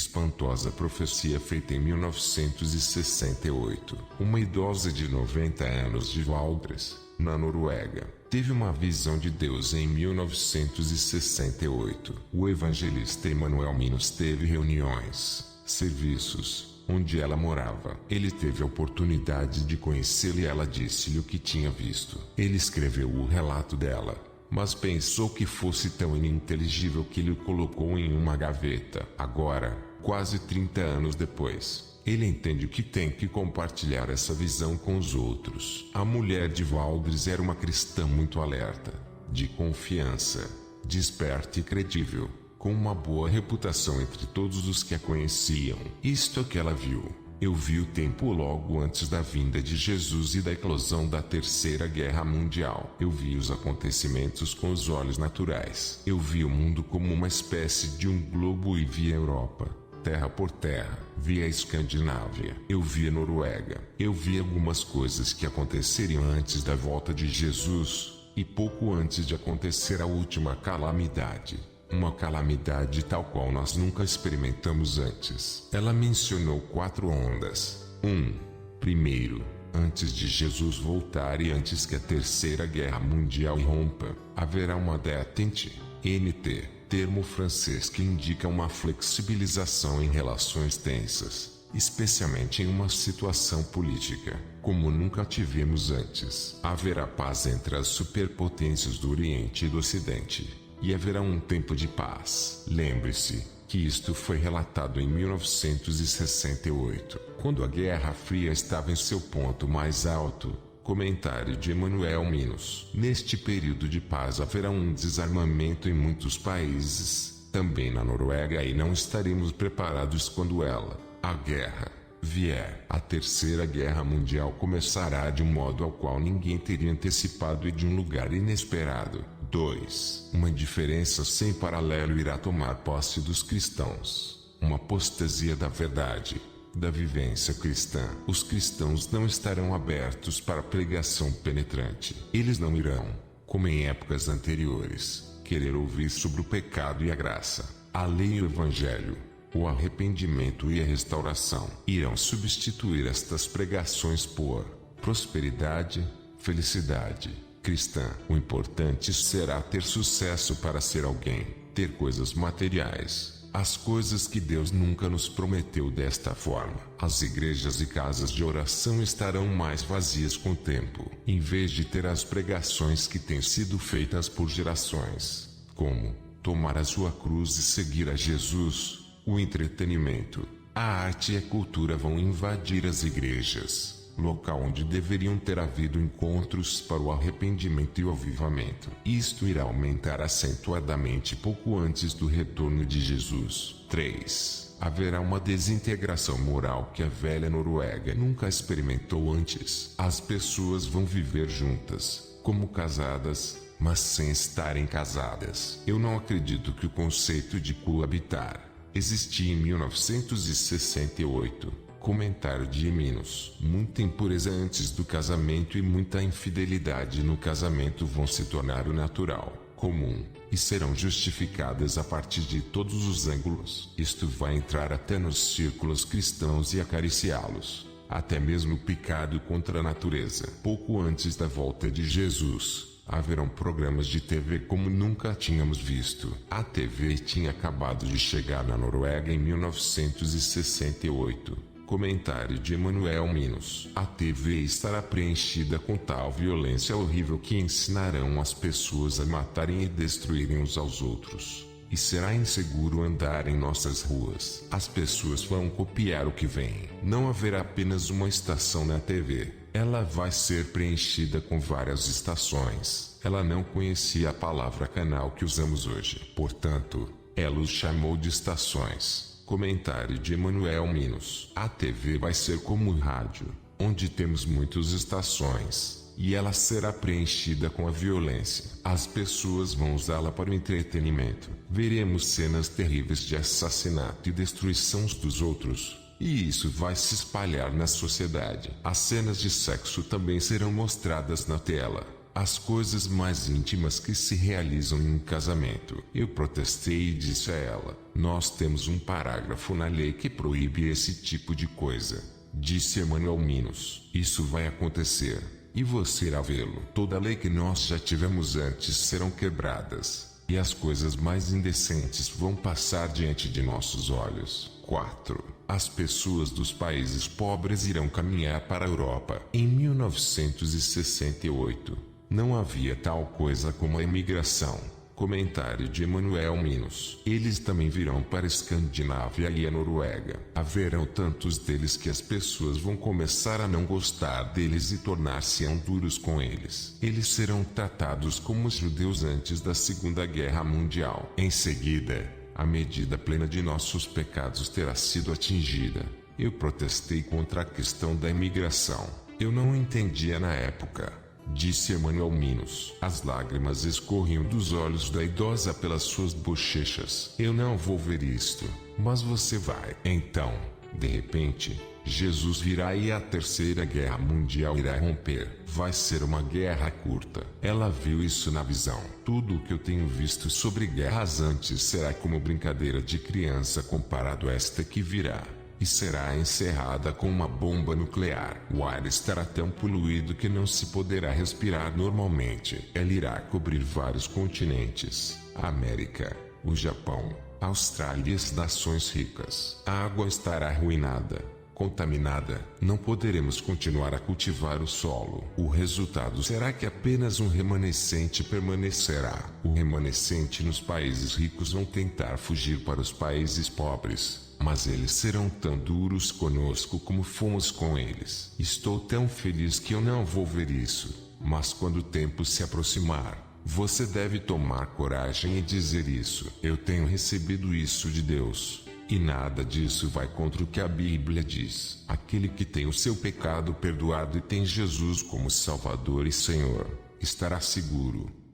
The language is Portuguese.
espantosa profecia feita em 1968. Uma idosa de 90 anos de Valdres, na Noruega, teve uma visão de Deus em 1968. O evangelista Emanuel Minos teve reuniões, serviços, onde ela morava. Ele teve a oportunidade de conhecê-la e ela disse-lhe o que tinha visto. Ele escreveu o relato dela, mas pensou que fosse tão ininteligível que lhe o colocou em uma gaveta. Agora, quase 30 anos depois, ele entende que tem que compartilhar essa visão com os outros. A mulher de Valdres era uma cristã muito alerta, de confiança, desperta e credível, com uma boa reputação entre todos os que a conheciam. Isto é que ela viu. Eu vi o tempo logo antes da vinda de Jesus e da eclosão da Terceira Guerra Mundial. Eu vi os acontecimentos com os olhos naturais. Eu vi o mundo como uma espécie de um globo e vi a Europa, terra por terra. Vi a Escandinávia. Eu vi a Noruega. Eu vi algumas coisas que aconteceriam antes da volta de Jesus, e pouco antes de acontecer a última calamidade. Uma calamidade tal qual nós nunca experimentamos antes. Ela mencionou 4 ondas. Primeiro, antes de Jesus voltar e antes que a Terceira Guerra Mundial rompa, haverá uma detente, NT, termo francês que indica uma flexibilização em relações tensas, especialmente em uma situação política, como nunca tivemos antes. Haverá paz entre as superpotências do Oriente e do Ocidente. E haverá um tempo de paz. Lembre-se que isto foi relatado em 1968, quando a Guerra Fria estava em seu ponto mais alto. Comentário de Emanuel Minos. Neste período de paz haverá um desarmamento em muitos países, também na Noruega, e não estaremos preparados quando a guerra, vier. A Terceira Guerra Mundial começará de um modo ao qual ninguém teria antecipado e de um lugar inesperado. 2. Uma indiferença sem paralelo irá tomar posse dos cristãos. Uma apostasia da verdade, da vivência cristã. Os cristãos não estarão abertos para a pregação penetrante. Eles não irão, como em épocas anteriores, querer ouvir sobre o pecado e a graça, a lei e o evangelho. O arrependimento e a restauração irão substituir estas pregações por prosperidade, felicidade cristã. O importante será ter sucesso para ser alguém, ter coisas materiais, as coisas que Deus nunca nos prometeu desta forma. As igrejas e casas de oração estarão mais vazias com o tempo, em vez de ter as pregações que têm sido feitas por gerações, como tomar a sua cruz e seguir a Jesus. O entretenimento, a arte e a cultura vão invadir as igrejas, local onde deveriam ter havido encontros para o arrependimento e o avivamento. Isto irá aumentar acentuadamente pouco antes do retorno de Jesus. 3. Haverá uma desintegração moral que a velha Noruega nunca experimentou antes. As pessoas vão viver juntas, como casadas, mas sem estarem casadas. Eu não acredito que o conceito de coabitar existia em 1968. Comentário de Minos. Muita impureza antes do casamento e muita infidelidade no casamento vão se tornar o natural, comum, e serão justificadas a partir de todos os ângulos. Isto vai entrar até nos círculos cristãos e acariciá-los, até mesmo o pecado contra a natureza. Pouco antes da volta de Jesus, haverão programas de TV como nunca tínhamos visto. A TV tinha acabado de chegar na Noruega em 1968. Comentário de Emanuel Minos. A TV estará preenchida com tal violência horrível que ensinarão as pessoas a matarem e destruírem uns aos outros. E será inseguro andar em nossas ruas. As pessoas vão copiar o que vem. Não haverá apenas uma estação na TV. Ela vai ser preenchida com várias estações. Ela não conhecia a palavra canal que usamos hoje. Portanto, ela os chamou de estações. Comentário de Emanuel Minos. A TV vai ser como o rádio, onde temos muitas estações, e ela será preenchida com a violência. As pessoas vão usá-la para o entretenimento. Veremos cenas terríveis de assassinato e destruição uns dos outros, e isso vai se espalhar na sociedade. As cenas de sexo também serão mostradas na tela. as coisas mais íntimas que se realizam em um casamento. Eu protestei e disse a ela: nós temos um parágrafo na lei que proíbe esse tipo de coisa. Disse Emanuel Minos: isso vai acontecer, e você irá vê-lo. Toda a lei que nós já tivemos antes serão quebradas, e as coisas mais indecentes vão passar diante de nossos olhos. 4. As pessoas dos países pobres irão caminhar para a Europa. Em 1968, não havia tal coisa como a imigração. Comentário de Emanuel Minos. Eles também virão para a Escandinávia e a Noruega. Haverão tantos deles que as pessoas vão começar a não gostar deles e tornar-se-ão duros com eles. Eles serão tratados como os judeus antes da Segunda Guerra Mundial. Em seguida, a medida plena de nossos pecados terá sido atingida. Eu protestei contra a questão da imigração. Eu não entendia na época, disse Emanuel Minos. As lágrimas escorriam dos olhos da idosa pelas suas bochechas. Eu não vou ver isto, mas você vai. Então, de repente, Jesus virá e a Terceira Guerra Mundial irá romper. Vai ser uma guerra curta. Ela viu isso na visão. Tudo o que eu tenho visto sobre guerras antes será como brincadeira de criança comparado a esta que virá. E será encerrada com uma bomba nuclear. O ar estará tão poluído que não se poderá respirar normalmente. Ela irá cobrir vários continentes: a América, o Japão, a Austrália e as nações ricas. A água estará arruinada, contaminada. Não poderemos continuar a cultivar o solo. O resultado será que apenas um remanescente permanecerá. O remanescente nos países ricos vão tentar fugir para os países pobres, mas eles serão tão duros conosco como fomos com eles. Estou tão feliz que eu não vou ver isso, mas quando o tempo se aproximar, você deve tomar coragem e dizer isso. Eu tenho recebido isso de Deus, e nada disso vai contra o que a Bíblia diz. Aquele que tem o seu pecado perdoado e tem Jesus como Salvador e Senhor, estará seguro.